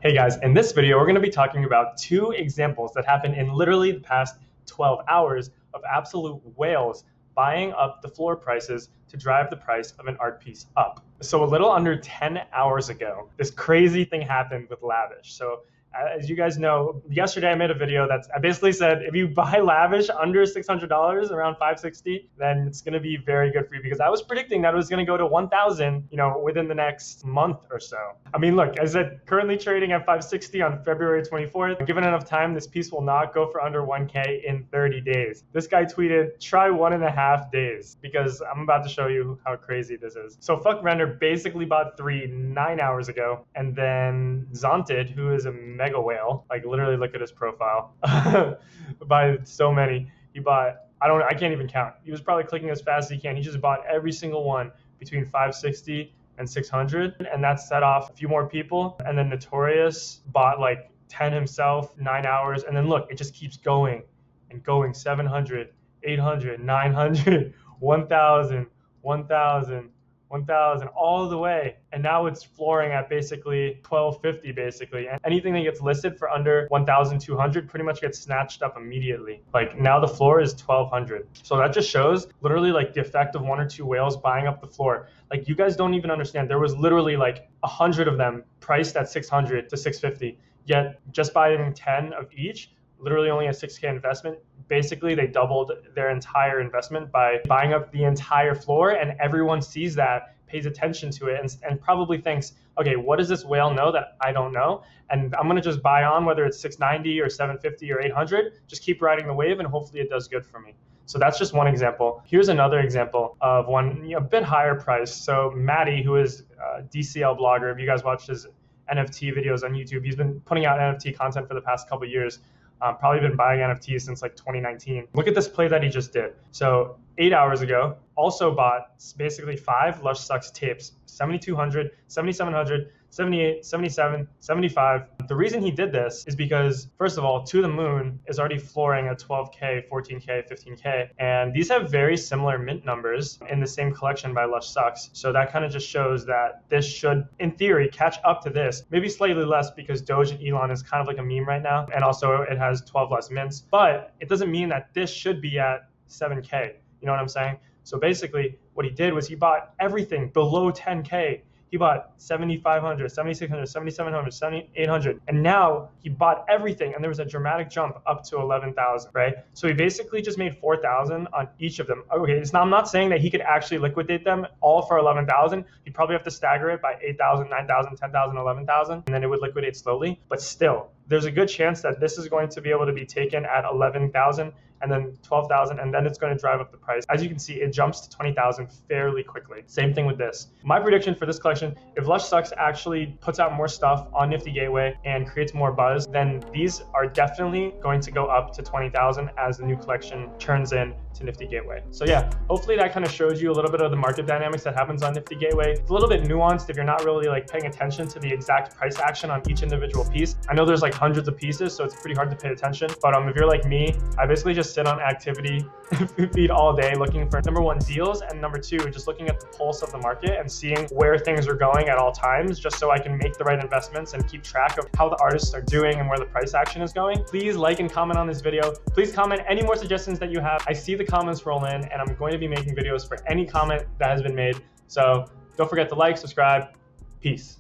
Hey guys, in this video, we're going to be talking about two examples that happened in literally the past 12 hours of absolute whales buying up the floor prices to drive the price of an art piece up. So a little under 10 hours ago, this crazy thing happened with Lavish. So as you guys know, yesterday I made a video I basically said, if you buy Lavish under $600, around $560, then it's going to be very good for you, because I was predicting that it was going to go to 1,000, within the next month or so. I mean, look, as I said, currently trading at 560 on February 24th. Given enough time, this piece will not go for under 1K in 30 days. This guy tweeted, try 1.5 days, because I'm about to show you how crazy this is. So Fuck Render basically bought 9 hours ago, and then Zonted, who is a mega whale, like literally look at his profile, by so many. He bought, I can't even count. He was probably clicking as fast as he can. He just bought every single one between 560 and 600, and that set off a few more people. And then Notorious bought like 10 himself, 9 hours, and then look, it just keeps going and going. 700, 800, 900, 1,000, 1,000, 1,000, all the way. And now it's flooring at basically 1,250 basically. And anything that gets listed for under 1,200 pretty much gets snatched up immediately. Like now the floor is 1,200. So that just shows literally like the effect of one or two whales buying up the floor. Like you guys don't even understand. There was literally like 100 of them priced at 600 to 650. Yet just buying 10 of each, literally only a 6K investment, basically they doubled their entire investment by buying up the entire floor. And everyone sees that, pays attention to it, and probably thinks, okay, what does this whale know that I don't know? And I'm gonna just buy on, whether it's 690 or 750 or 800, just keep riding the wave and hopefully it does good for me. So that's just one example. Here's another example of one a bit higher price. So Maddie, who is a DCL blogger, if you guys watch his NFT videos on YouTube, he's been putting out NFT content for the past couple of years. Probably been buying NFTs since like 2019. Look at this play that he just did. So 8 hours ago, also bought basically 5 Lushsux tapes, 7,200, 7,700, 78, 77, 75. The reason he did this is because, first of all, To The Moon is already flooring at 12K, 14K, 15K. And these have very similar mint numbers in the same collection by Lushsux. So that kind of just shows that this should, in theory, catch up to this. Maybe slightly less because Doge and Elon is kind of like a meme right now. And also it has 12 less mints. But it doesn't mean that this should be at 7K. You know what I'm saying? So basically what he did was he bought everything below 10K. He bought 7,500, 7,600, 7,700, 7,800. And now he bought everything. And there was a dramatic jump up to 11,000, right? So he basically just made 4,000 on each of them. Okay, I'm not saying that he could actually liquidate them all for 11,000. He'd probably have to stagger it by 8,000, 9,000, 10,000, 11,000, and then it would liquidate slowly. But still, there's a good chance that this is going to be able to be taken at 11,000 and then 12,000, and then it's going to drive up the price. As you can see, it jumps to 20,000 fairly quickly. Same thing with this. My prediction for this collection, if Lushsux actually puts out more stuff on Nifty Gateway and creates more buzz, then these are definitely going to go up to 20,000 as the new collection turns in to Nifty Gateway. So yeah, hopefully that kind of shows you a little bit of the market dynamics that happens on Nifty Gateway. It's a little bit nuanced if you're not really like paying attention to the exact price action on each individual piece. I know there's like hundreds of pieces, so it's pretty hard to pay attention. But if you're like me, I basically just sit on activity feed all day looking for number one, deals, and number two, just looking at the pulse of the market and seeing where things are going at all times, just so I can make the right investments and keep track of how the artists are doing and where the price action is going. Please like and comment on this video. Please comment any more suggestions that you have. I see the comments roll in, and I'm going to be making videos for any comment that has been made. So don't forget to like, subscribe. Peace.